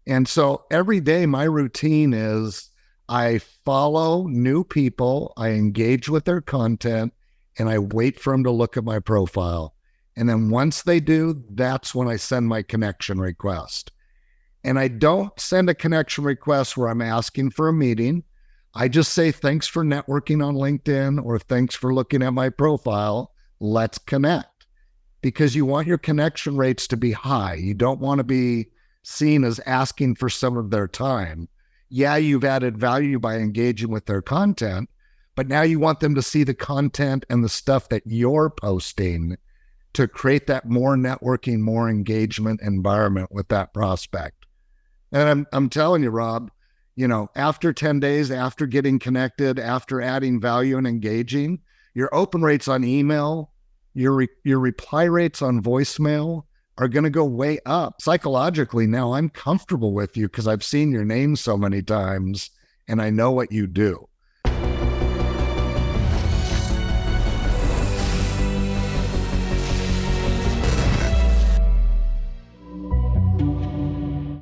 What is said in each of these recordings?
And so every day my routine is I follow new people, I engage with their content, and I wait for them to look at my profile. And then once they do, that's when I send my connection request. And I don't send a connection request where I'm asking for a meeting. I just say, thanks for networking on LinkedIn, or thanks for looking at my profile. Let's connect. Because you want your connection rates to be high. You don't want to be seen as asking for some of their time. Yeah, you've added value by engaging with their content, but now you want them to see the content and the stuff that you're posting to create that more networking, more engagement environment with that prospect. And I'm telling you, Rob, after 10 days, after getting connected, after adding value and engaging, your open rates on email, your reply rates on voicemail are going to go way up. Psychologically, now I'm comfortable with you because I've seen your name so many times and I know what you do.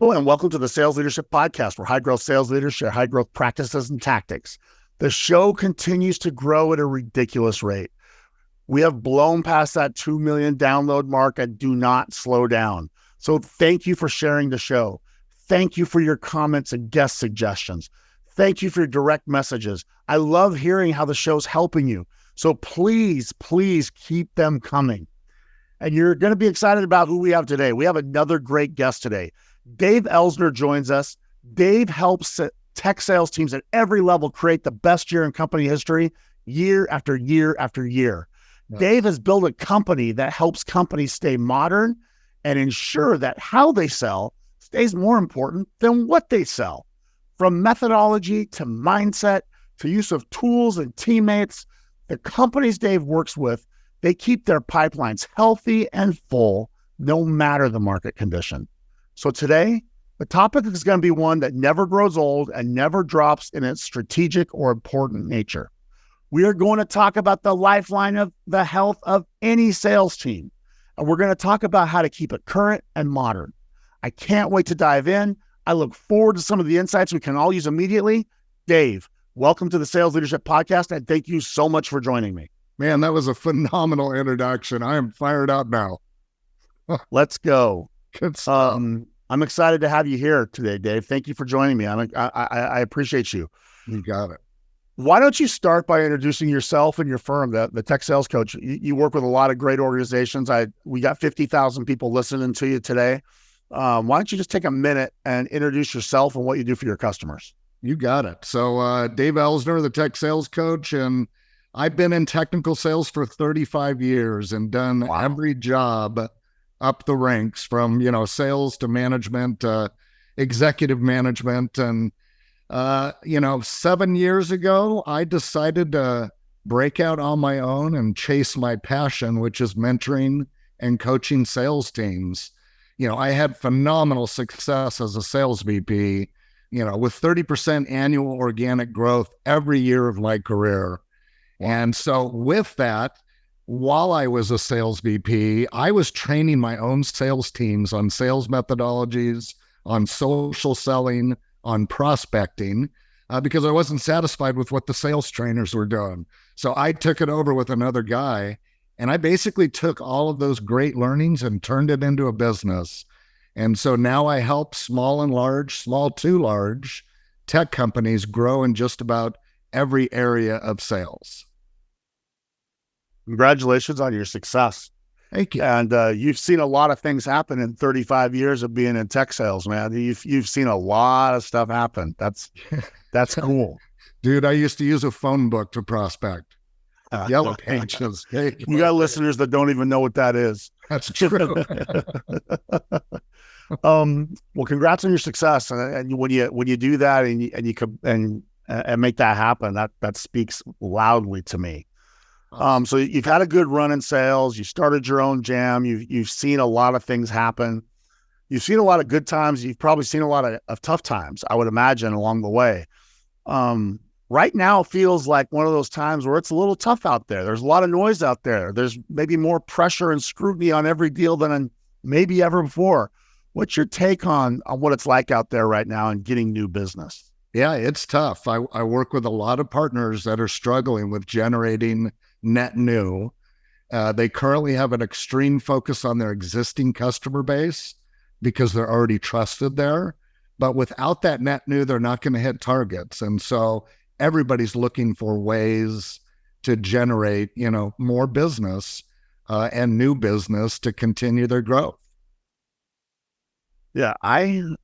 Hello, and welcome to the Sales Leadership Podcast, where high-growth sales leaders share high-growth practices and tactics. The show continues to grow at a ridiculous rate. We have blown past that 2 million download mark and do not slow down. So thank you for sharing the show. Thank you for your comments and guest suggestions. Thank you for your direct messages. I love hearing how the show's helping you. So please, please keep them coming. And you're going to be excited about who we have today. We have another great guest today. Dave Elsner joins us. Dave helps tech sales teams at every level create the best year in company history, year after year after year. Yeah. Dave has built a company that helps companies stay modern and ensure that how they sell stays more important than what they sell. From methodology to mindset to use of tools and teammates, the companies Dave works with, they keep their pipelines healthy and full no matter the market condition. So today, the topic is going to be one that never grows old and never drops in its strategic or important nature. We are going to talk about the lifeline of the health of any sales team. And we're going to talk about how to keep it current and modern. I can't wait to dive in. I look forward to some of the insights we can all use immediately. Dave, welcome to the Sales Leadership Podcast, and thank you so much for joining me. Man, that was a phenomenal introduction. I am fired up now. Let's go. Good stuff. I'm excited to have you here today, Dave. Thank you for joining me. I appreciate you. You got it. Why don't you start by introducing yourself and your firm, the Tech Sales Coach? You work with a lot of great organizations. We got 50,000 people listening to you today. Why don't you just take a minute and introduce yourself and what you do for your customers? You got it. So Dave Elsner, the Tech Sales Coach, and I've been in technical sales for 35 years and done every job up the ranks from, sales to management, executive management. And, 7 years ago, I decided to break out on my own and chase my passion, which is mentoring and coaching sales teams. I had phenomenal success as a sales VP, with 30% annual organic growth every year of my career. And so with that, while I was a sales VP, I was training my own sales teams on sales methodologies, on social selling, on prospecting, because I wasn't satisfied with what the sales trainers were doing. So I took it over with another guy, and I basically took all of those great learnings and turned it into a business. And so now I help small and large, small to large tech companies grow in just about every area of sales. Congratulations on your success. Thank you. And you've seen a lot of things happen in 35 years of being in tech sales, man. You've seen a lot of stuff happen. That's cool. Dude, I used to use a phone book to prospect. Yellow pages. Hey, we got listeners that don't even know what that is. That's true. Well, congrats on your success. And when you do that and make that happen, that speaks loudly to me. So you've had a good run in sales. You started your own jam. You've seen a lot of things happen. You've seen a lot of good times. You've probably seen a lot of tough times, I would imagine, along the way. Right now feels like one of those times where it's a little tough out there. There's a lot of noise out there. There's maybe more pressure and scrutiny on every deal than maybe ever before. What's your take on what it's like out there right now and getting new business? Yeah, it's tough. I work with a lot of partners that are struggling with generating net new. They currently have an extreme focus on their existing customer base because they're already trusted there. But without that net new, they're not going to hit targets. And so everybody's looking for ways to generate, more business and new business to continue their growth. Yeah, I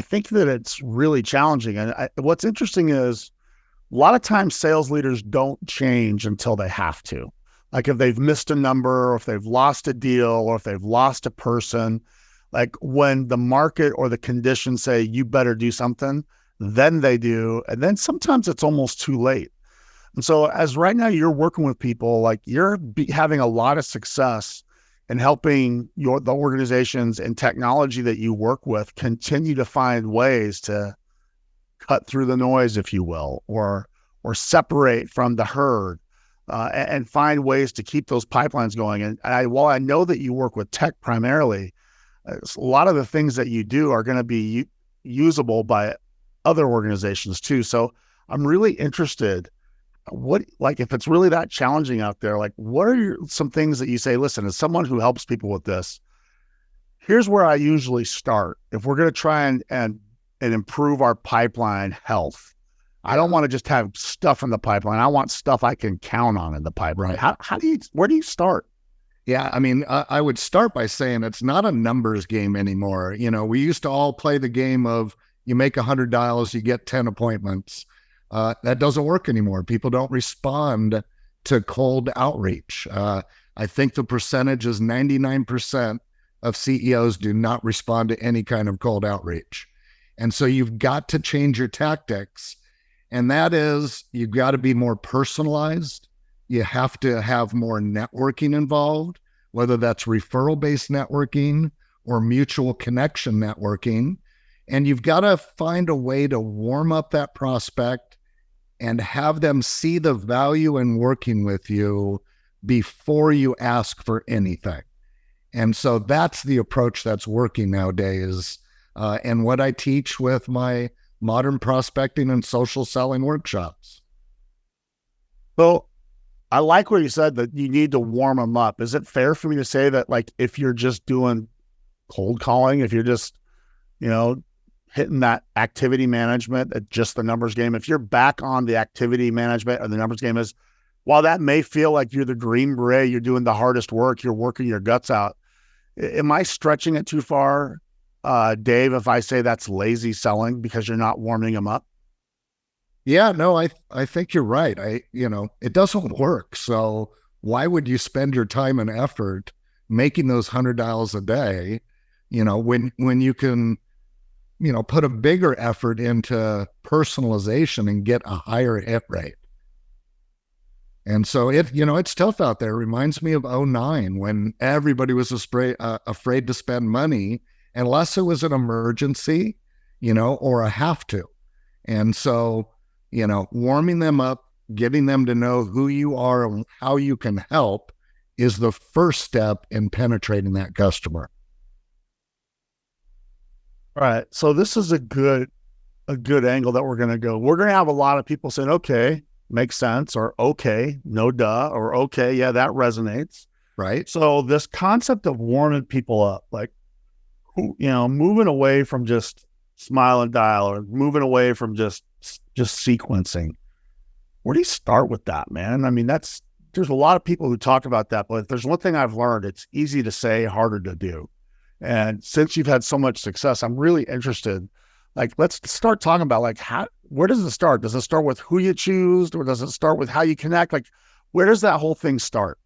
think that it's really challenging. And what's interesting is a lot of times sales leaders don't change until they have to. Like if they've missed a number, or if they've lost a deal, or if they've lost a person, like when the market or the conditions say you better do something, then they do. And then sometimes it's almost too late. And so as right now you're working with people, like you're having a lot of success in helping the organizations and technology that you work with continue to find ways to cut through the noise, if you will, or separate from the herd, and find ways to keep those pipelines going. And while I know that you work with tech primarily, a lot of the things that you do are going to be usable by other organizations too. So I'm really interested. If it's really that challenging out there, like what are some things that you say, listen, as someone who helps people with this, here's where I usually start. If we're going to try and improve our pipeline health, I don't want to just have stuff in the pipeline. I want stuff I can count on in the pipeline. Right. Where do you start? Yeah, I mean, I would start by saying it's not a numbers game anymore. We used to all play the game of you make $100, you get 10 appointments. That doesn't work anymore. People don't respond to cold outreach. I think the percentage is 99% of CEOs do not respond to any kind of cold outreach. And so you've got to change your tactics. And that is, you've got to be more personalized. You have to have more networking involved, whether that's referral-based networking or mutual connection networking. And you've got to find a way to warm up that prospect and have them see the value in working with you before you ask for anything. And so that's the approach that's working nowadays. And what I teach with my modern prospecting and social selling workshops. So I like what you said that you need to warm them up. Is it fair for me to say that, like, if you're just doing cold calling, if you're just, hitting that activity management at just the numbers game, if you're back on the activity management or the numbers game, is while that may feel like you're the Green Beret, you're doing the hardest work, you're working your guts out. Am I stretching it too far, Dave, if I say that's lazy selling because you're not warming them up? Yeah, no, I think you're right. It doesn't work. So why would you spend your time and effort making those $100 a day, when you can, put a bigger effort into personalization and get a higher hit rate. And so it's tough out there. It reminds me of 2009 when everybody was afraid to spend money unless it was an emergency, or a have to. And so, warming them up, getting them to know who you are and how you can help is the first step in penetrating that customer. All right. So this is a good angle that we're going to go. We're going to have a lot of people saying, okay, makes sense, or okay, no duh, or okay, yeah, that resonates. Right. So this concept of warming people up, like, moving away from just smile and dial, or moving away from just sequencing. Where do you start with that, man? I mean, there's a lot of people who talk about that, but if there's one thing I've learned, it's easy to say, harder to do. And since you've had so much success, I'm really interested. Like, let's start talking about, like, where does it start? Does it start with who you choose, or does it start with how you connect? Like, where does that whole thing start?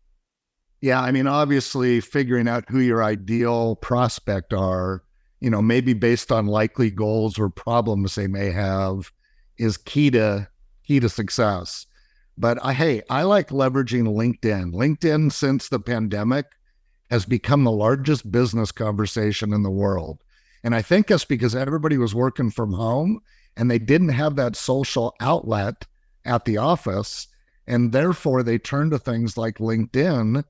Yeah, I mean, obviously figuring out who your ideal prospect are, maybe based on likely goals or problems they may have, is key to success. But I like leveraging LinkedIn. LinkedIn, since the pandemic, has become the largest business conversation in the world. And I think that's because everybody was working from home and they didn't have that social outlet at the office. And therefore they turned to things like LinkedIn.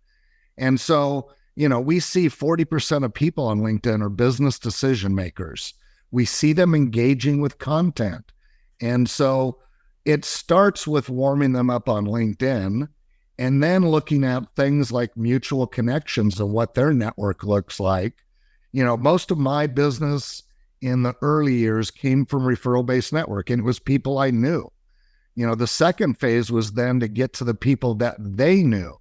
And so, we see 40% of people on LinkedIn are business decision makers. We see them engaging with content. And so it starts with warming them up on LinkedIn and then looking at things like mutual connections of what their network looks like. Most of my business in the early years came from referral-based network, and it was people I knew. The second phase was then to get to the people that they knew.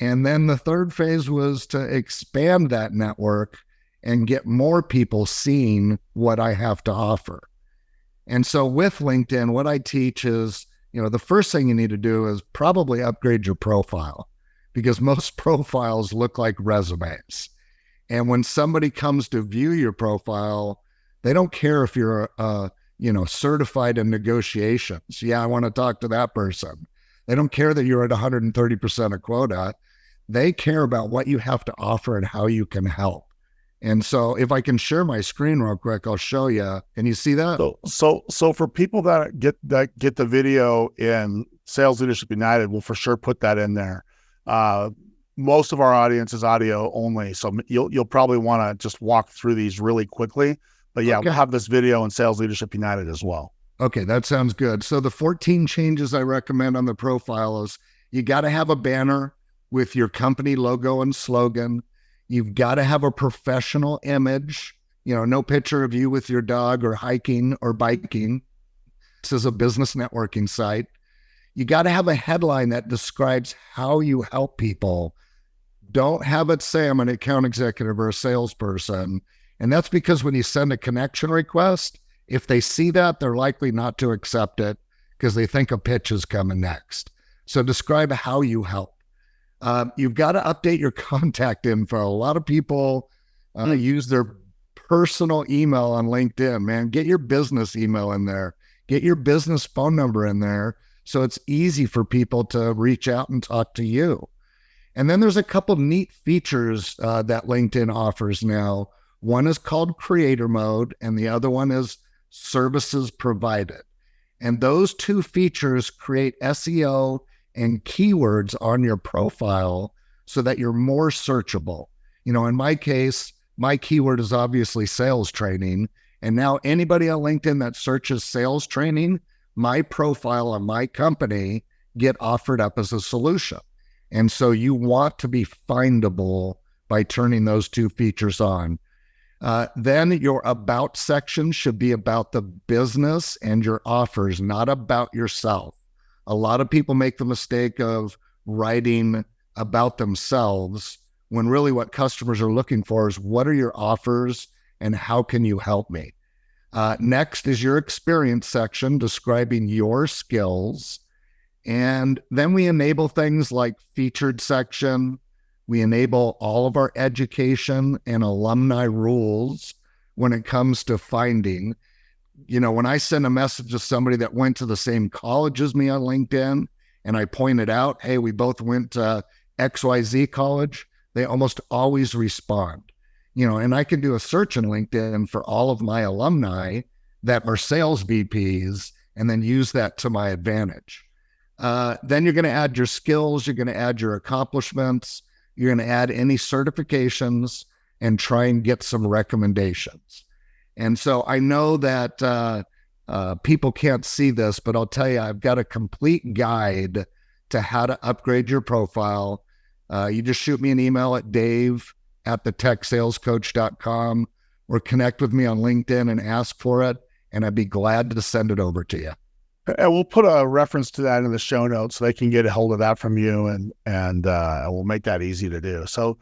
And then the third phase was to expand that network and get more people seeing what I have to offer. And so with LinkedIn, what I teach is, the first thing you need to do is probably upgrade your profile, because most profiles look like resumes. And when somebody comes to view your profile, they don't care if you're certified in negotiations. Yeah, I want to talk to that person. They don't care that you're at 130% of quota. They care about what you have to offer and how you can help. And so if I can share my screen real quick, I'll show you. Can you see that? So for people that get the video in Sales Leadership United, we'll for sure put that in there. Most of our audience is audio only, so you'll probably want to just walk through these really quickly. But yeah, We'll have this video in Sales Leadership United as well. Okay, that sounds good. So the 14 changes I recommend on the profile is you got to have a banner with your company logo and slogan. You've got to have a professional image, no picture of you with your dog or hiking or biking. This is a business networking site. You got to have a headline that describes how you help people. Don't have it say I'm an account executive or a salesperson. And that's because when you send a connection request, if they see that, they're likely not to accept it because they think a pitch is coming next. So describe how you help. You've got to update your contact info. A lot of people use their personal email on LinkedIn, man. Get your business email in there. Get your business phone number in there so it's easy for people to reach out and talk to you. And then there's a couple neat features that LinkedIn offers now. One is called Creator Mode, and the other one is Services Provided. And those two features create SEO and keywords on your profile so that you're more searchable. In my case, my keyword is obviously sales training. And now anybody on LinkedIn that searches sales training, my profile and my company get offered up as a solution. And so you want to be findable by turning those two features on. Then your about section should be about the business and your offers, not about yourself. A lot of people make the mistake of writing about themselves when really what customers are looking for is what are your offers and how can you help me? Next is your experience section describing your skills. And then we enable things like featured section. We enable all of our education and alumni rules when it comes to finding. When I send a message to somebody that went to the same college as me on LinkedIn, and I pointed out, hey, we both went to XYZ college, they almost always respond. And I can do a search in LinkedIn for all of my alumni that are sales VPs and then use that to my advantage. Then you're going to add your skills, you're going to add your accomplishments, you're going to add any certifications and try and get some recommendations. And so I know that people can't see this, but I'll tell you, I've got a complete guide to how to upgrade your profile. You just shoot me an email at dave@thetechsalescoach.com or connect with me on LinkedIn and ask for it, and I'd be glad to send it over to you. And we'll put a reference to that in the show notes so they can get a hold of that from you, and we'll make that easy to do. So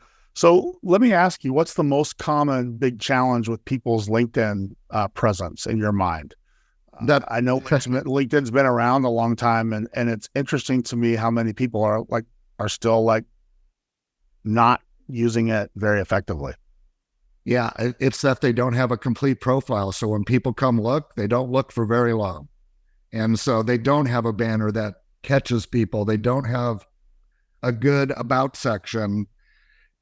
let me ask you, what's the most common big challenge with people's LinkedIn presence in your mind? That I know LinkedIn's been around a long time, and it's interesting to me how many people are still not using it very effectively. Yeah, it's that they don't have a complete profile. So when people come look, they don't look for very long. And so they don't have a banner that catches people. They don't have a good about section,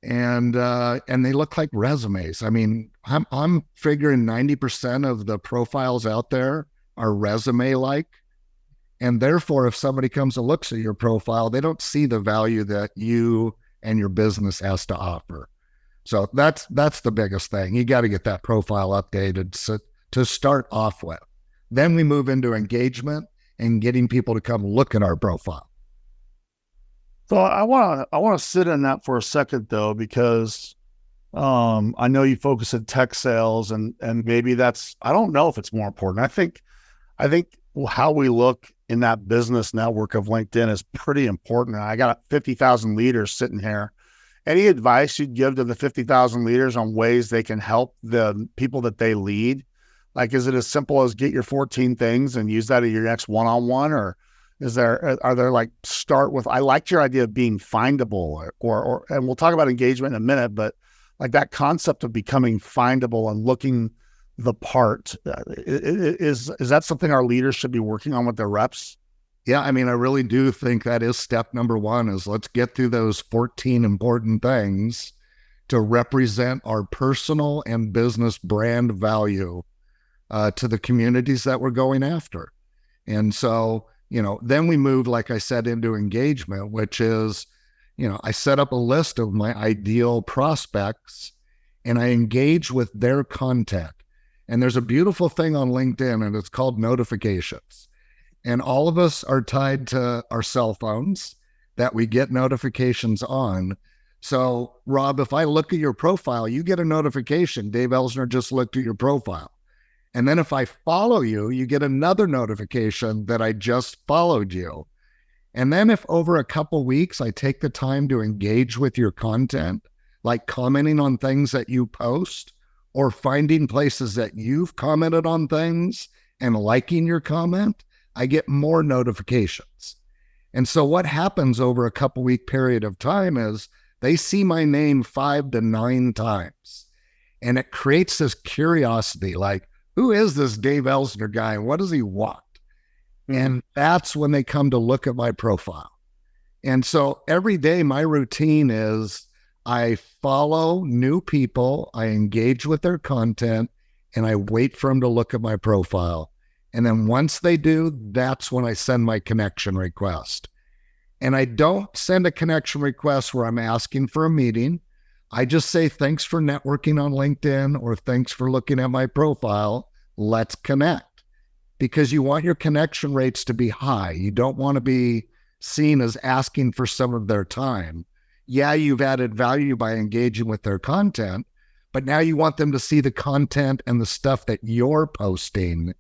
and they look like resumes. I mean, I'm figuring 90% of the profiles out there are resume-like, and therefore, if somebody comes and looks at your profile, they don't see the value that you and your business has to offer. So that's the biggest thing. You got to get that profile updated to start off with. Then we move into engagement and getting people to come look at our profile. So I want to sit in that for a second though, because I know you focus in tech sales, and maybe that's, I don't know if it's more important. I think how we look in that business network of LinkedIn is pretty important. I got 50,000 leaders sitting here. Any advice you'd give to the 50,000 leaders on ways they can help the people that they lead? Like, is it as simple as get your 14 things and use that at your next one-on-one, or are there like start with, I liked your idea of being findable or and we'll talk about engagement in a minute, but like that concept of becoming findable and looking the part, is that something our leaders should be working on with their reps? Yeah, I mean, I really do think that is step number one, is let's get through those 14 important things to represent our personal and business brand value to the communities that we're going after. And so, then we move, like I said, into engagement, which is, I set up a list of my ideal prospects and I engage with their content. And there's a beautiful thing on LinkedIn, and it's called notifications. And all of us are tied to our cell phones that we get notifications on. So, Rob, if I look at your profile, you get a notification. Dave Elsner just looked at your profile. And then if I follow you, you get another notification that I just followed you. And then if over a couple weeks, I take the time to engage with your content, like commenting on things that you post or finding places that you've commented on things and liking your comment, I get more notifications. And so what happens over a couple week period of time is they see my name 5 to 9 times. And it creates this curiosity, like, who is this Dave Elsner guy? And what does he want? And that's when they come to look at my profile. And so every day my routine is I follow new people, I engage with their content, and I wait for them to look at my profile. And then once they do, that's when I send my connection request. And I don't send a connection request where I'm asking for a meeting. I just say, thanks for networking on LinkedIn, or thanks for looking at my profile. Let's connect. Because you want your connection rates to be high. You don't want to be seen as asking for some of their time. Yeah, you've added value by engaging with their content, but now you want them to see the content and the stuff that you're posting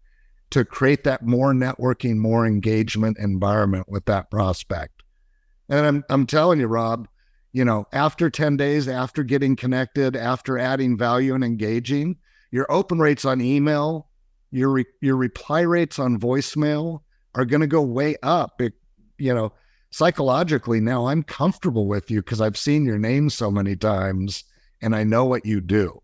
to create that more networking, more engagement environment with that prospect. And I'm telling you, Rob, after 10 days, after getting connected, after adding value and engaging, your open rates on email, your reply rates on voicemail are going to go way up. Psychologically, now I'm comfortable with you because I've seen your name so many times and I know what you do.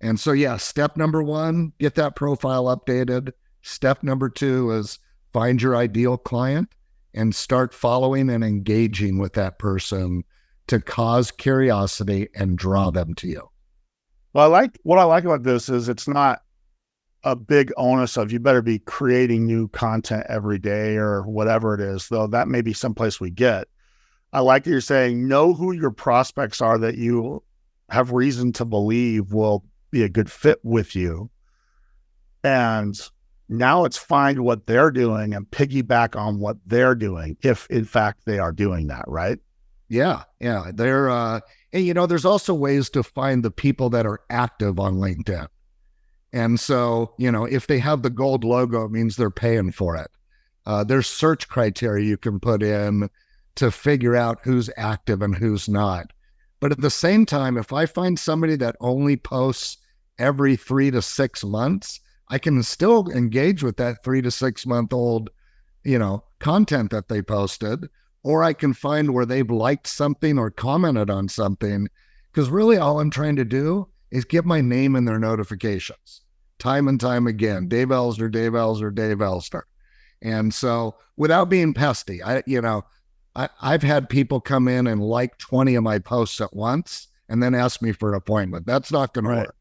And so, yeah, step number 1, get that profile updated. Step number 2 is find your ideal client and start following and engaging with that person to cause curiosity and draw them to you. Well, what I like about this is it's not a big onus of you better be creating new content every day or whatever it is, though that may be someplace we get. I like that you're saying know who your prospects are that you have reason to believe will be a good fit with you. And now it's find what they're doing and piggyback on what they're doing, if in fact they are doing that, right? Yeah. They're, and there's also ways to find the people that are active on LinkedIn. And so, if they have the gold logo, it means they're paying for it. There's search criteria you can put in to figure out who's active and who's not. But at the same time, if I find somebody that only posts every 3 to 6 months, I can still engage with that 3 to 6 month old, content that they posted, or I can find where they've liked something or commented on something. Because really all I'm trying to do is get my name in their notifications time and time again. Dave Elsner, Dave Elsner, Dave Elsner. And so without being pesty, I've had people come in and like 20 of my posts at once and then ask me for an appointment. That's not going to work.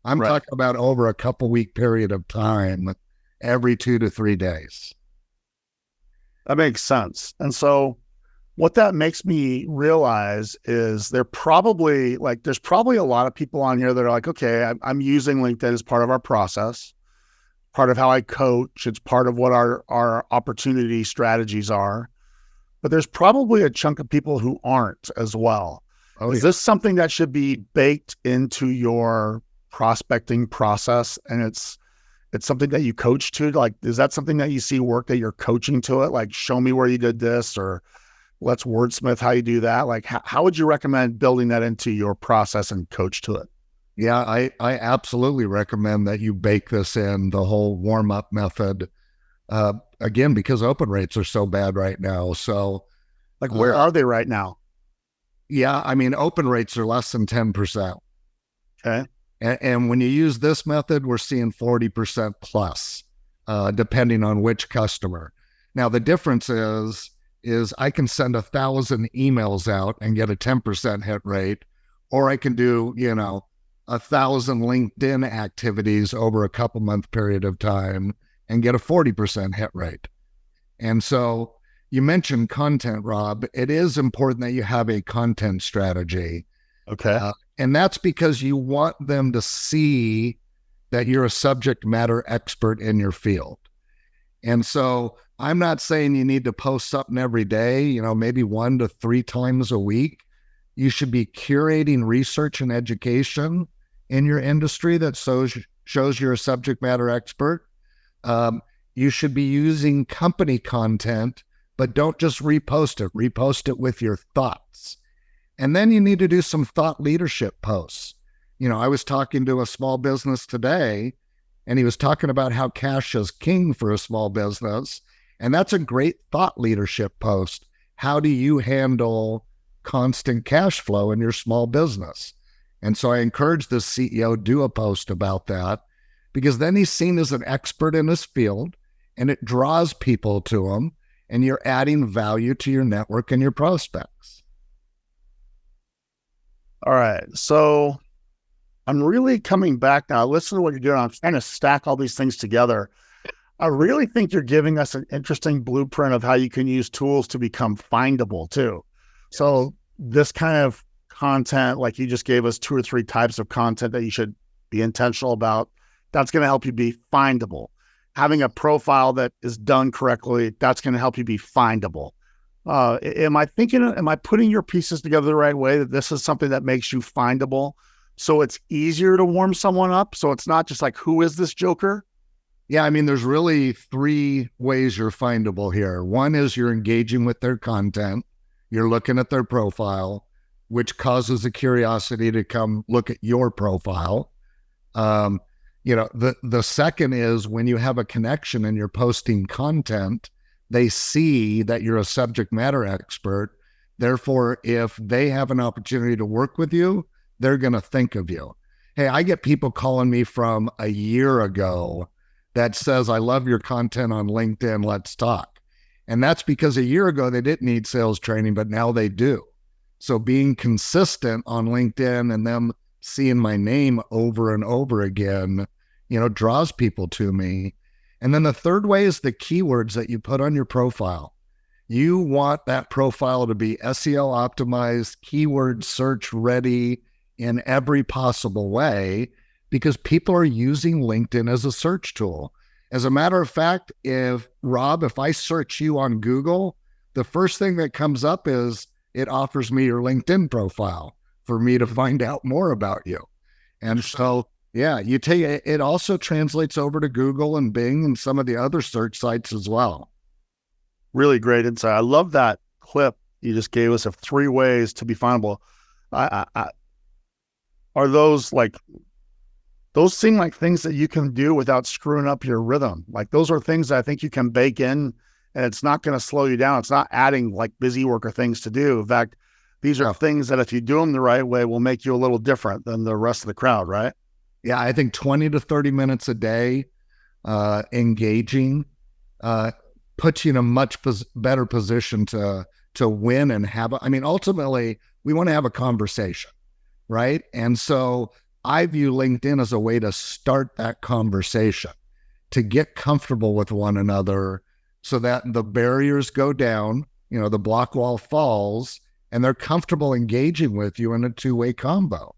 I'm talking about over a couple week period of time, every 2 to 3 days. That makes sense. And so what that makes me realize is there's probably a lot of people on here that are like, okay, I'm using LinkedIn as part of our process, part of how I coach. It's part of what our opportunity strategies are. But there's probably a chunk of people who aren't as well. Oh, Is yeah. this something that should be baked into your prospecting process? And it's something that you coach to? Like, is that something that you see work that you're coaching to it? Like, show me where you did this, or let's wordsmith how you do that. Like, how would you recommend building that into your process and coach to it? Yeah, I absolutely recommend that you bake this in, the whole warm up method. Again, because open rates are so bad right now. So, Like, where are they right now? yeah, I mean, open rates are less than 10%. Okay. And when you use this method, we're seeing 40% plus, depending on which customer. Now, the difference is I can send 1,000 emails out and get a 10% hit rate, or I can do, 1,000 LinkedIn activities over a couple month period of time and get a 40% hit rate. And so you mentioned content, Rob. It is important that you have a content strategy. Okay. And that's because you want them to see that you're a subject matter expert in your field. And so I'm not saying you need to post something every day, maybe 1 to 3 times a week. You should be curating research and education in your industry that shows you're a subject matter expert. You should be using company content, but don't just repost it with your thoughts. And then you need to do some thought leadership posts. I was talking to a small business today, and he was talking about how cash is king for a small business. And that's a great thought leadership post. How do you handle constant cash flow in your small business? And so I encourage the CEO to do a post about that, because then he's seen as an expert in his field, and it draws people to him, and you're adding value to your network and your prospects. All right. So I'm really coming back now. Listen to what you're doing. I'm trying to stack all these things together. I really think you're giving us an interesting blueprint of how you can use tools to become findable too. Yes. So this kind of content, like you just gave us 2 or 3 types of content that you should be intentional about, that's going to help you be findable. Having a profile that is done correctly, that's going to help you be findable. Am I putting your pieces together the right way, that this is something that makes you findable? So it's easier to warm someone up. So it's not just like, who is this joker? Yeah, I mean, there's really 3 ways you're findable here. One is you're engaging with their content. You're looking at their profile, which causes a curiosity to come look at your profile. The second is when you have a connection and you're posting content, they see that you're a subject matter expert. Therefore, if they have an opportunity to work with you, they're going to think of you. Hey, I get people calling me from a year ago that says, I love your content on LinkedIn, let's talk. And that's because a year ago, they didn't need sales training, but now they do. So being consistent on LinkedIn and them seeing my name over and over again, draws people to me. And then the third way is the keywords that you put on your profile. You want that profile to be SEO optimized, keyword search ready in every possible way, because people are using LinkedIn as a search tool. As a matter of fact, if I search you on Google, the first thing that comes up is it offers me your LinkedIn profile for me to find out more about you. And so, yeah, it also translates over to Google and Bing and some of the other search sites as well. Really great insight. I love that clip you just gave us of 3 ways to be findable. Are those seem like things that you can do without screwing up your rhythm? Like, those are things that I think you can bake in, and it's not going to slow you down. It's not adding like busy work or things to do. In fact, these are things that if you do them the right way will make you a little different than the rest of the crowd, right? Yeah, I think 20 to 30 minutes a day engaging puts you in a much better position to win and have. Ultimately, we want to have a conversation, right? And so I view LinkedIn as a way to start that conversation, to get comfortable with one another so that the barriers go down, the block wall falls and they're comfortable engaging with you in a two-way combo.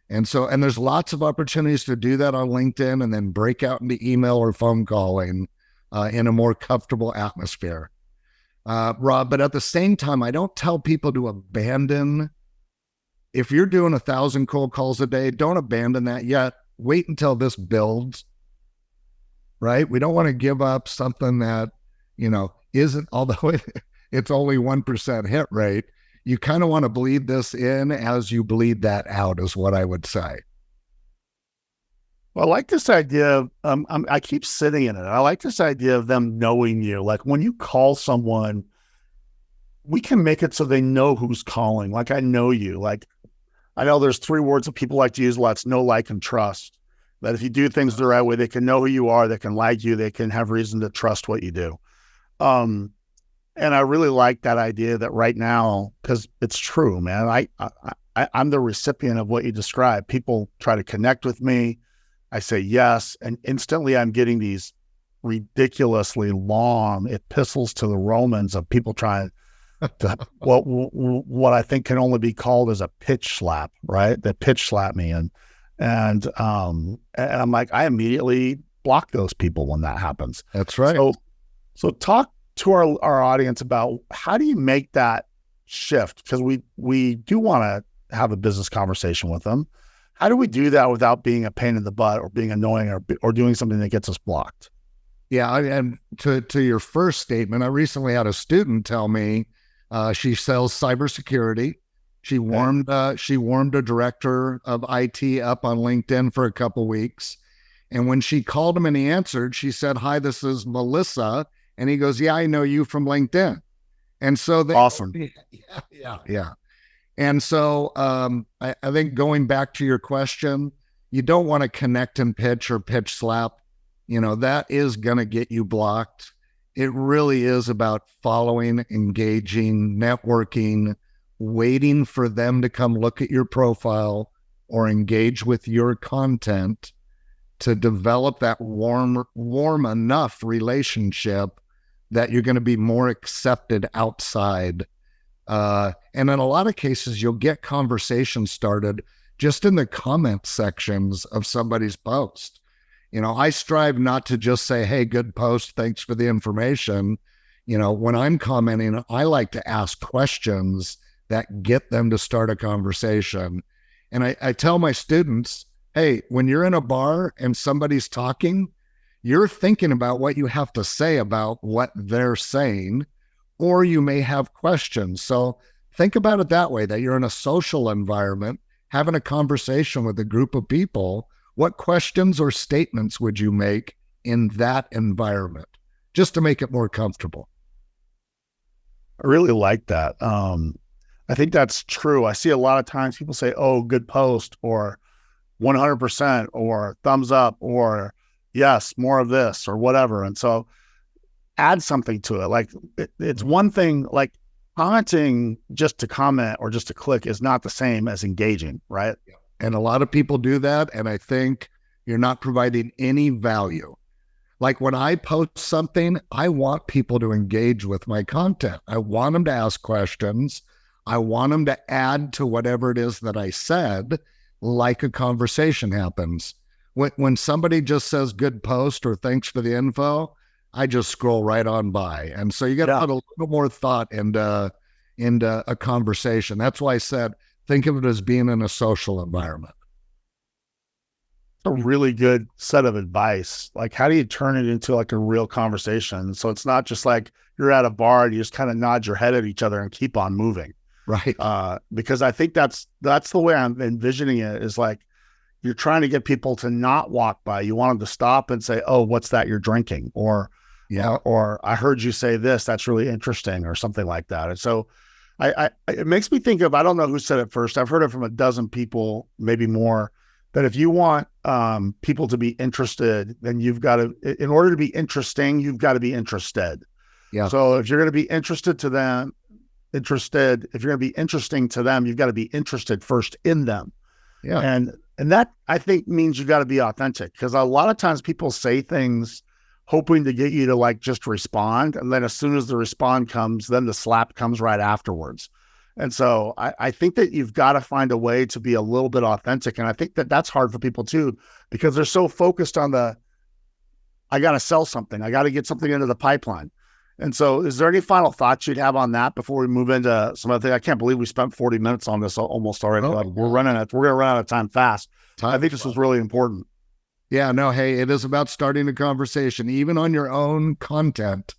And there's lots of opportunities to do that on LinkedIn and then break out into email or phone calling in a more comfortable atmosphere. Rob, but at the same time, I don't tell people to abandon. If you're doing 1,000 cold calls a day, don't abandon that yet. Wait until this builds, right? We don't want to give up something that, isn't, although it's only 1% hit rate. You kind of want to bleed this in as you bleed that out, is what I would say. Well, I like this idea of, I keep sitting in it. I like this idea of them knowing you. Like when you call someone, we can make it so they know who's calling. Like I know you. Like I know there's 3 words that people like to use a lot. It's know, like, and trust. That if you do things the right way, they can know who you are. They can like you. They can have reason to trust what you do. And I really like that idea that right now, because it's true, man. I'm the recipient of what you described. People try to connect with me. I say yes, and instantly I'm getting these ridiculously long epistles to the Romans of people trying to what I think can only be called as a pitch slap, right? They pitch slap me, and I'm like, I immediately block those people when that happens. That's right. So talk to our audience about how do you make that shift? Because we do want to have a business conversation with them. How do we do that without being a pain in the butt or being annoying or doing something that gets us blocked? Yeah, and to your first statement, I recently had a student tell me she sells cybersecurity. She warmed a director of IT up on LinkedIn for a couple weeks, and when she called him and he answered, she said, "Hi, this is Melissa." And he goes, "Yeah, I know you from LinkedIn." And so awesome. Yeah. And so I think going back to your question, you don't want to connect and pitch or pitch slap. That is going to get you blocked. It really is about following, engaging, networking, waiting for them to come look at your profile or engage with your content to develop that warm enough relationship that you're going to be more accepted outside. And in a lot of cases, you'll get conversations started just in the comment sections of somebody's post. I strive not to just say, "Hey, good post, thanks for the information." When I'm commenting, I like to ask questions that get them to start a conversation. And I tell my students, hey, when you're in a bar and somebody's talking, you're thinking about what you have to say about what they're saying, or you may have questions. So think about it that way, that you're in a social environment, having a conversation with a group of people. What questions or statements would you make in that environment just to make it more comfortable? I really like that. I think that's true. I see a lot of times people say, "Oh, good post," or 100%, or thumbs up, or yes, more of this, or whatever. And so add something to it. Like it's one thing, like commenting just to comment or just to click is not the same as engaging, right? And a lot of people do that. And I think you're not providing any value. Like when I post something, I want people to engage with my content. I want them to ask questions. I want them to add to whatever it is that I said, like a conversation happens. When somebody just says good post or thanks for the info, I just scroll right on by. And so you got to put a little more thought into a conversation. That's why I said, think of it as being in a social environment. A really good set of advice. Like, how do you turn it into like a real conversation? So it's not just like you're at a bar and you just kind of nod your head at each other and keep on moving. Right. Because I think that's the way I'm envisioning it, is like you're trying to get people to not walk by. You want them to stop and say, "Oh, what's that you're drinking?" Or "I heard you say this. That's really interesting," or something like that. And so it makes me think of, I don't know who said it first. I've heard it from a dozen people, maybe more, that if you want people to be interested, then you've got to, in order to be interesting, you've got to be interested. Yeah. So if you're going to be if you're going to be interesting to them, you've got to be interested first in them. Yeah. And that, I think, means you got to be authentic, because a lot of times people say things hoping to get you to like just respond. And then as soon as the respond comes, then the slap comes right afterwards. And so I think that you've got to find a way to be a little bit authentic. And I think that that's hard for people too, because they're so focused on I got to sell something. I got to get something into the pipeline. And so is there any final thoughts you'd have on that before we move into some other thing? I can't believe we spent 40 minutes on this almost already. Oh, we're going to run out of time fast. I think this was really important. Yeah, no, hey, it is about starting a conversation, even on your own content.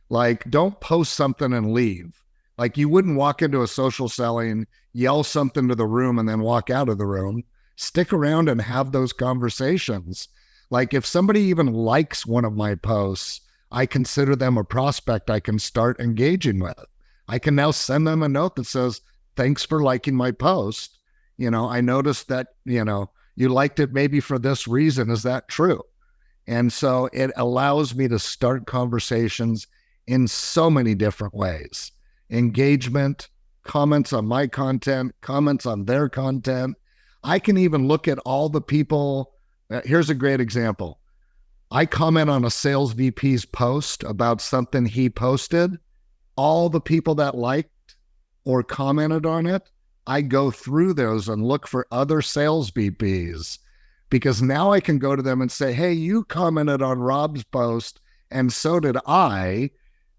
Like, don't post something and leave. Like, you wouldn't walk into a social selling, yell something to the room, and then walk out of the room. Stick around and have those conversations. Like, if somebody even likes one of my posts, I consider them a prospect I can start engaging with. I can now send them a note that says, thanks for liking my post. I noticed that, you liked it maybe for this reason. Is that true? And so it allows me to start conversations in so many different ways. Engagement, comments on my content, comments on their content. I can even look at all the people. Here's a great example. I comment on a sales VP's post about something he posted. All the people that liked or commented on it, I go through those and look for other sales VPs, because now I can go to them and say, hey, you commented on Rob's post and so did I.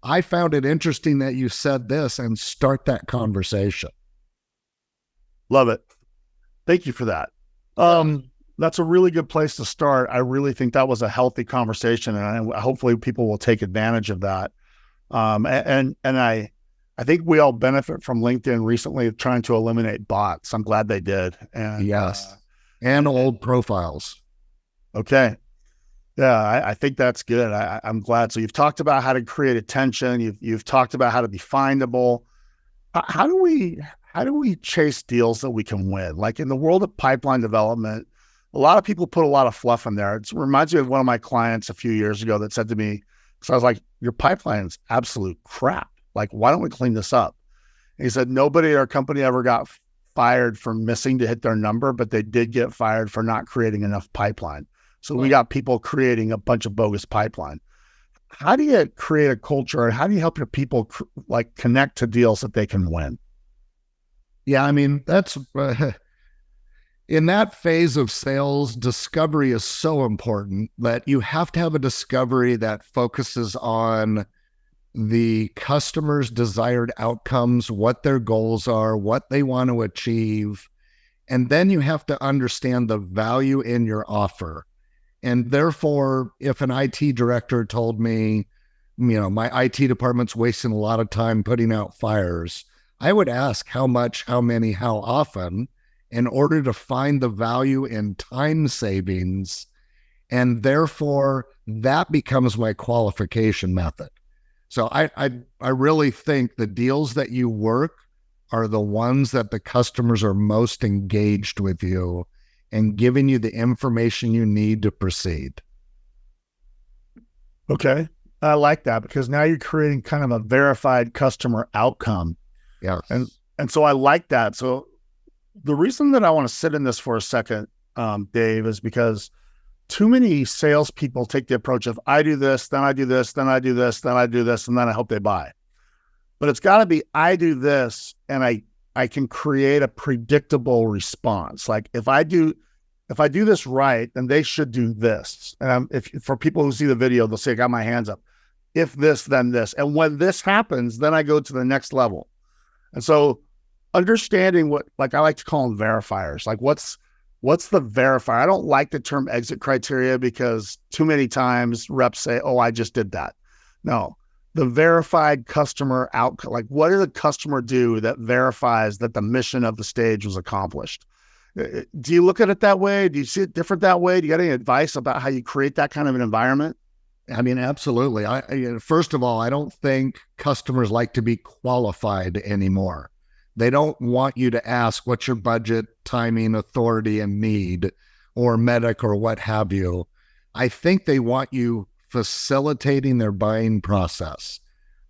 I found it interesting that you said this, and start that conversation. Love it. Thank you for that. That's a really good place to start. I really think that was a healthy conversation, and hopefully people will take advantage of that. And I think we all benefit from LinkedIn recently trying to eliminate bots. I'm glad they did. And yes. And old profiles. Okay. Yeah, I think that's good. I'm glad. So you've talked about how to create attention. You've talked about how to be findable. How do we chase deals that we can win? Like in the world of pipeline development, a lot of people put a lot of fluff in there. It reminds me of one of my clients a few years ago that said to me, so I was like, your pipeline is absolute crap. Like, why don't we clean this up? And he said, nobody at our company ever got fired for missing to hit their number, but they did get fired for not creating enough pipeline. So we got people creating a bunch of bogus pipeline. How do you create a culture, and how do you help your people connect to deals that they can win? Yeah, I mean, that's in that phase of sales, discovery is so important that you have to have a discovery that focuses on the customer's desired outcomes, what their goals are, what they want to achieve. And then you have to understand the value in your offer. And therefore, if an IT director told me, my IT department's wasting a lot of time putting out fires, I would ask how much, how many, how often, in order to find the value in time savings. And therefore, that becomes my qualification method. So I really think the deals that you work are the ones that the customers are most engaged with you and giving you the information you need to proceed. Okay. I like that, because now you're creating kind of a verified customer outcome. Yes. And so I like that. So the reason that I want to sit in this for a second, Dave, is because too many salespeople take the approach of, I do this, then I do this, then I do this, then I do this, and then I hope they buy. But it's got to be, I do this, and I can create a predictable response. Like if I do this right, then they should do this. And for people who see the video, they'll say, I got my hands up. If this, then this. And when this happens, then I go to the next level. And so understanding what, I like to call them verifiers. Like what's the verifier? I don't like the term exit criteria, because too many times reps say, oh, I just did that. No, the verified customer outcome. Like what did the customer do that verifies that the mission of the stage was accomplished? Do you look at it that way? Do you see it different that way? Do you got any advice about how you create that kind of an environment? I mean, absolutely. First of all, I don't think customers like to be qualified anymore. They don't want you to ask what's your budget, timing, authority, and need, or medic, or what have you. I think they want you facilitating their buying process,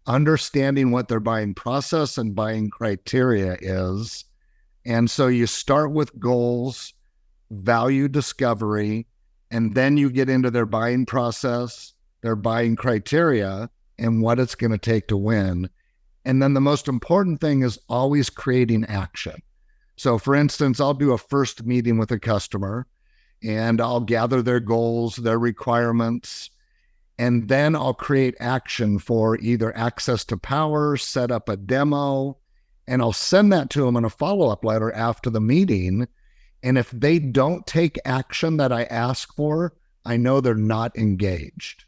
understanding what their buying process and buying criteria is. And so you start with goals, value discovery, and then you get into their buying process, their buying criteria, and what it's going to take to win. And then the most important thing is always creating action. So for instance, I'll do a first meeting with a customer and I'll gather their goals, their requirements, and then I'll create action for either access to power, set up a demo, and I'll send that to them in a follow-up letter after the meeting. And if they don't take action that I ask for, I know they're not engaged.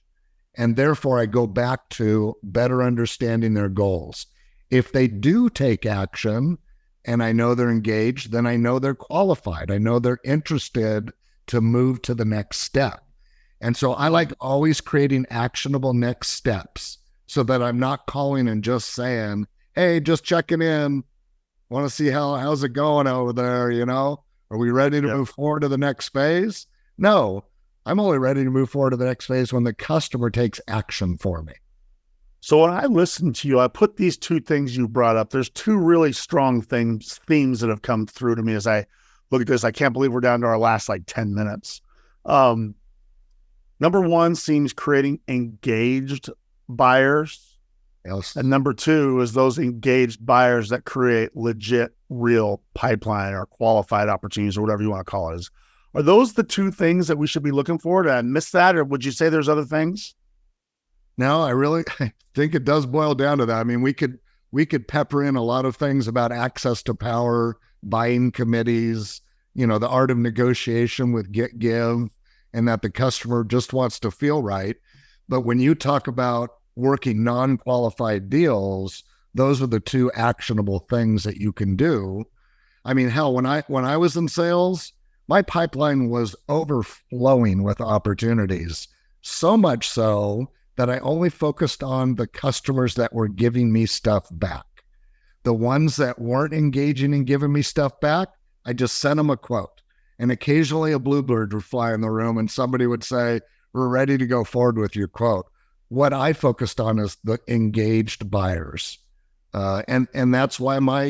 And therefore, I go back to better understanding their goals. If they do take action and I know they're engaged, then I know they're qualified. I know they're interested to move to the next step. And so I like always creating actionable next steps so that I'm not calling and just saying, hey, just checking in. Want to see how's it going over there? Are we ready to move forward to the next phase? No, I'm only ready to move forward to the next phase when the customer takes action for me. So when I listen to you, I put these two things you brought up. There's two really strong themes that have come through to me as I look at this. I can't believe we're down to our last 10 minutes. Number one seems creating engaged buyers. Yes. And number two is those engaged buyers that create legit, real pipeline or qualified opportunities or whatever you want to call it. Are those the two things that we should be looking for? Did I miss that? Or would you say there's other things? No, I think it does boil down to that. I mean, we could pepper in a lot of things about access to power, buying committees, the art of negotiation with get give, and that the customer just wants to feel right. But when you talk about working non-qualified deals, those are the two actionable things that you can do. I mean, hell, when I was in sales, my pipeline was overflowing with opportunities, so much so that I only focused on the customers that were giving me stuff back. The ones that weren't engaging and giving me stuff back, I just sent them a quote. And occasionally a bluebird would fly in the room and somebody would say, we're ready to go forward with your quote. What I focused on is the engaged buyers. And that's why my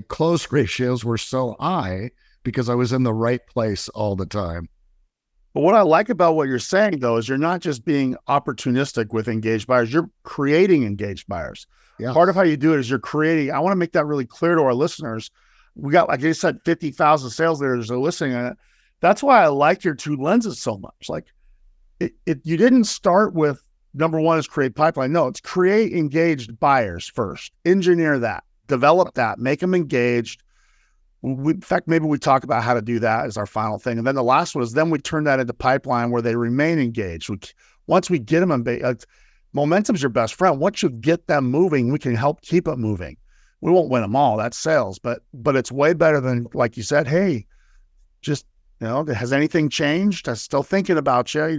close ratios were so high, because I was in the right place all the time. But what I like about what you're saying, though, is you're not just being opportunistic with engaged buyers. You're creating engaged buyers. Yeah. Part of how you do it is you're creating. I want to make that really clear to our listeners. We got, like you said, 50,000 sales leaders that are listening. And that's why I like your two lenses so much. You didn't start with number one is create pipeline. No, it's create engaged buyers first. Engineer that, develop that, make them engaged. In fact, maybe we talk about how to do that as our final thing. And then the last one is then we turn that into pipeline where they remain engaged. Once we get them, momentum's your best friend. Once you get them moving, we can help keep it moving. We won't win them all. That's sales, but it's way better than, like you said, hey, just, has anything changed? I'm still thinking about you.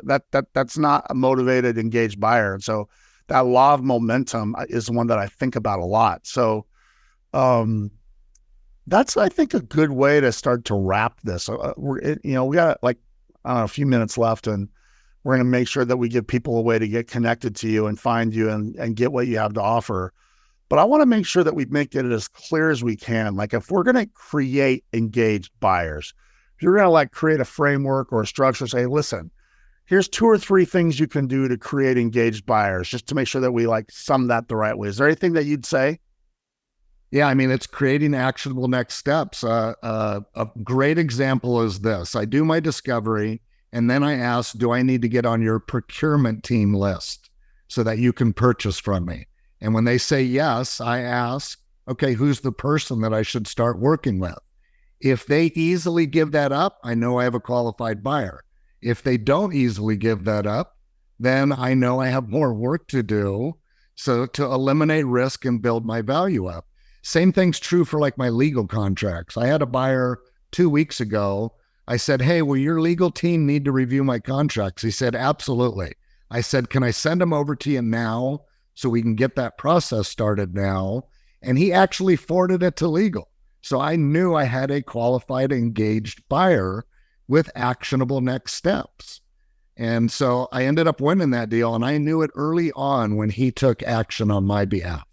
That's not a motivated, engaged buyer. And so that law of momentum is one that I think about a lot. So, that's, I think, a good way to start to wrap this. We got a few minutes left, and we're going to make sure that we give people a way to get connected to you and find you and get what you have to offer. But I want to make sure that we make it as clear as we can. If we're going to create engaged buyers, if you're going to create a framework or a structure, say, listen, here's 2 or 3 things you can do to create engaged buyers, just to make sure that we sum that the right way. Is there anything that you'd say? Yeah, I mean, it's creating actionable next steps. A great example is this. I do my discovery, and then I ask, do I need to get on your procurement team list so that you can purchase from me? And when they say yes, I ask, okay, who's the person that I should start working with? If they easily give that up, I know I have a qualified buyer. If they don't easily give that up, then I know I have more work to do, so to eliminate risk and build my value up. Same thing's true for my legal contracts. I had a buyer 2 weeks ago. I said, hey, will your legal team need to review my contracts? He said, absolutely. I said, can I send them over to you now so we can get that process started now? And he actually forwarded it to legal. So I knew I had a qualified, engaged buyer with actionable next steps. And so I ended up winning that deal, and I knew it early on when he took action on my behalf.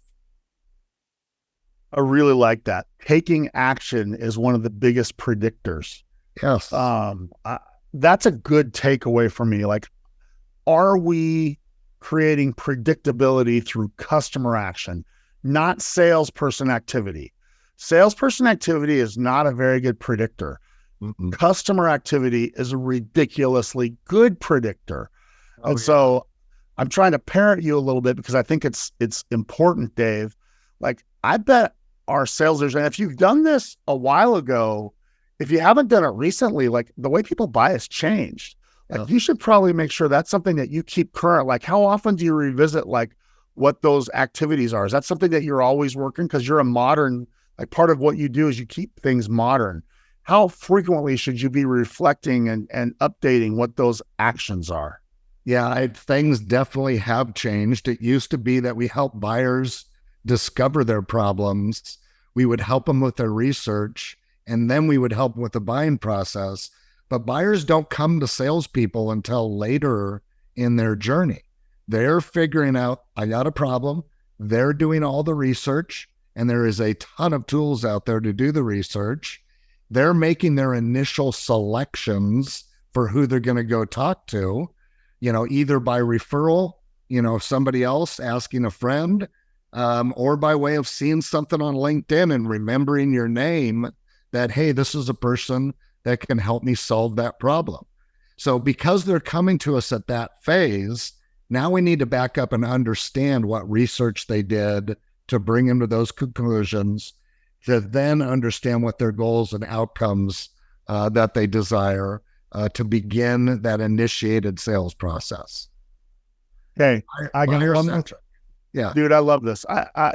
I really like that. Taking action is one of the biggest predictors. Yes. that's a good takeaway for me. Like, are we creating predictability through customer action, not salesperson activity? Salesperson activity is not a very good predictor. Mm-mm. Customer activity is a ridiculously good predictor. Oh, And yeah. so I'm trying to parent you a little bit because I think it's important, Dave. Like, I bet our sales leaders, and if you've done this a while ago, if you haven't done it recently, like the way people buy has changed. Like, Yeah. you should probably make sure that's something that you keep current. Like, how often do you revisit like what those activities are? Is that something that you're always working? Because you're a modern, like, part of what you do is you keep things modern. How frequently should you be reflecting and updating what those actions are? Yeah, things definitely have changed. It used to be that we help buyers discover their problems. We would help them with their research, and then we would help with the buying process. But buyers don't come to salespeople until later in their journey. They're figuring out, I got a problem. They're doing all the research, and there is a ton of tools out there to do the research. They're making their initial selections for who they're going to go talk to, either by referral, somebody else asking a friend, or by way of seeing something on LinkedIn and remembering your name that, hey, this is a person that can help me solve that problem. So because they're coming to us at that phase, now we need to back up and understand what research they did to bring them to those conclusions, to then understand what their goals and outcomes that they desire, to begin that initiated sales process. Okay, I got one more. Yeah, dude, I love this.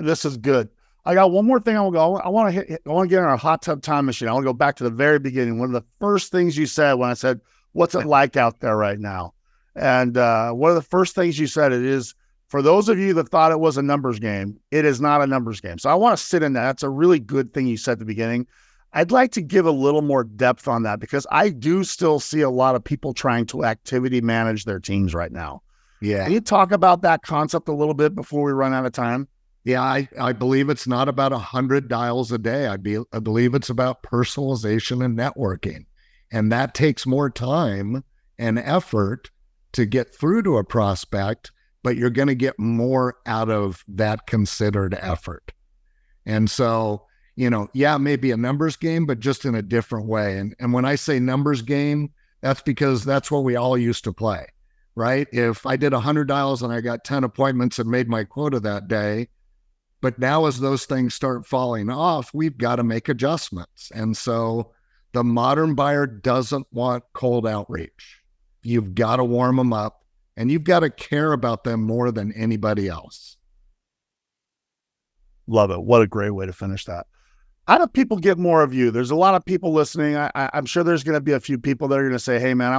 This is good. I got one more thing I want to go. I want to get in our hot tub time machine. I want to go back to the very beginning. One of the first things you said when I said, "What's it like out there right now?" And one of the first things you said, it is, for those of you that thought it was a numbers game, it is not a numbers game. So I want to sit in that. That's a really good thing you said at the beginning. I'd like to give a little more depth on that because I do still see a lot of people trying to activity manage their teams right now. yeah. Can you talk about that concept a little bit before we run out of time? Yeah, I believe it's not about 100 dials a day. I believe it's about personalization and networking. And that takes more time and effort to get through to a prospect, but you're going to get more out of that considered effort. And so, maybe a numbers game, but just in a different way. And when I say numbers game, that's because that's what we all used to play, right? If I did 100 dials and I got 10 appointments and made my quota that day, but now as those things start falling off, we've got to make adjustments. And so the modern buyer doesn't want cold outreach. You've got to warm them up, and you've got to care about them more than anybody else. Love it. What a great way to finish that. How do people get more of you? There's a lot of people listening. I'm sure there's going to be a few people that are going to say, "Hey, man,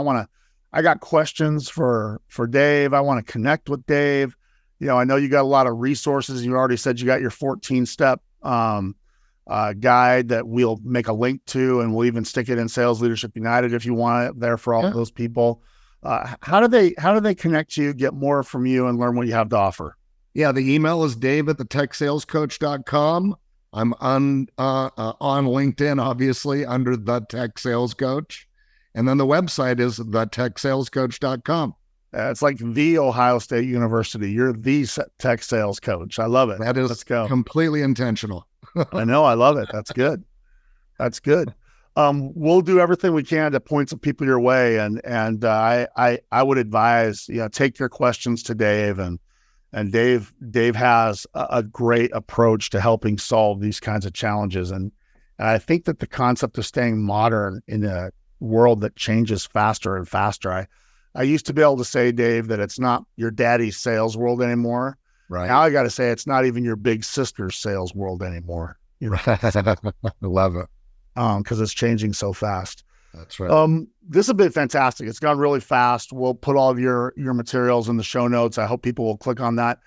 I got questions for Dave. I want to connect with Dave. I know you got a lot of resources. You already said you got your 14-step guide that we'll make a link to, and we'll even stick it in Sales Leadership United if you want it there for all those people. How do they connect to you, get more from you, and learn what you have to offer? Yeah, the email is dave@thetechsalescoach.com. I'm on LinkedIn, obviously, under The Tech Sales Coach. And then the website is thetechsalescoach.com. It's like the Ohio State University. You're the tech sales coach. I love it. That is Let's go. Completely intentional. I know. I love it. That's good. That's good. We'll do everything we can to point some people your way. And I would advise, take your questions to Dave, and Dave has a great approach to helping solve these kinds of challenges. And I think that the concept of staying modern in a world that changes faster and faster, I used to be able to say, Dave, that it's not your daddy's sales world anymore. Right. Now I got to say it's not even your big sister's sales world anymore. I love it. Because it's changing so fast. That's right. This has been fantastic. It's gone really fast. We'll put all of your materials in the show notes. I hope people will click on that.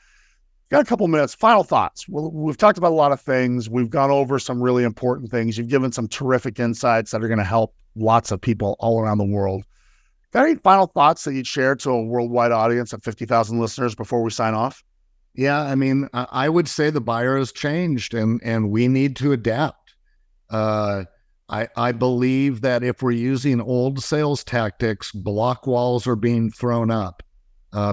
Got a couple minutes. Final thoughts. We've talked about a lot of things. We've gone over some really important things. You've given some terrific insights that are going to help lots of people all around the world. Got any final thoughts that you'd share to a worldwide audience of 50,000 listeners before we sign off? Yeah, I mean, I would say the buyer has changed, and we need to adapt. I believe that if we're using old sales tactics, block walls are being thrown up.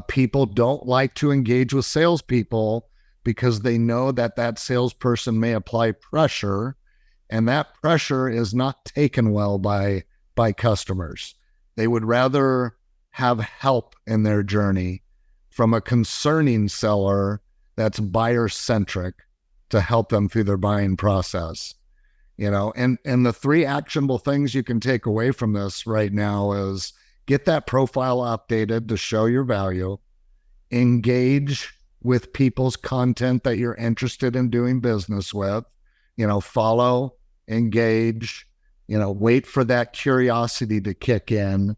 People don't like to engage with salespeople because they know that that salesperson may apply pressure, and that pressure is not taken well by customers. They would rather have help in their journey from a concerning seller that's buyer centric to help them through their buying process. And the three actionable things you can take away from this right now is get that profile updated to show your value, engage with people's content that you're interested in doing business with, follow, engage, wait for that curiosity to kick in,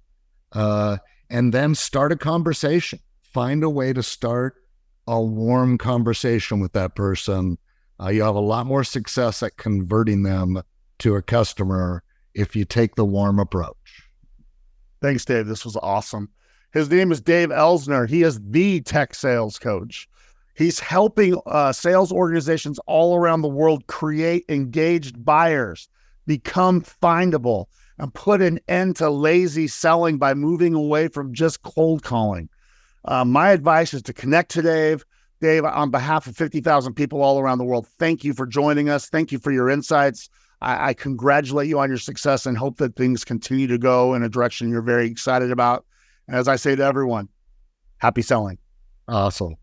and then start a conversation. Find a way to start a warm conversation with that person. You have a lot more success at converting them to a customer if you take the warm approach. Thanks, Dave. This was awesome. His name is Dave Elsner. He is the tech sales coach. He's helping sales organizations all around the world create engaged buyers, become findable, and put an end to lazy selling by moving away from just cold calling. My advice is to connect to Dave. Dave, on behalf of 50,000 people all around the world, thank you for joining us. Thank you for your insights. I congratulate you on your success and hope that things continue to go in a direction you're very excited about. And as I say to everyone, happy selling. Awesome.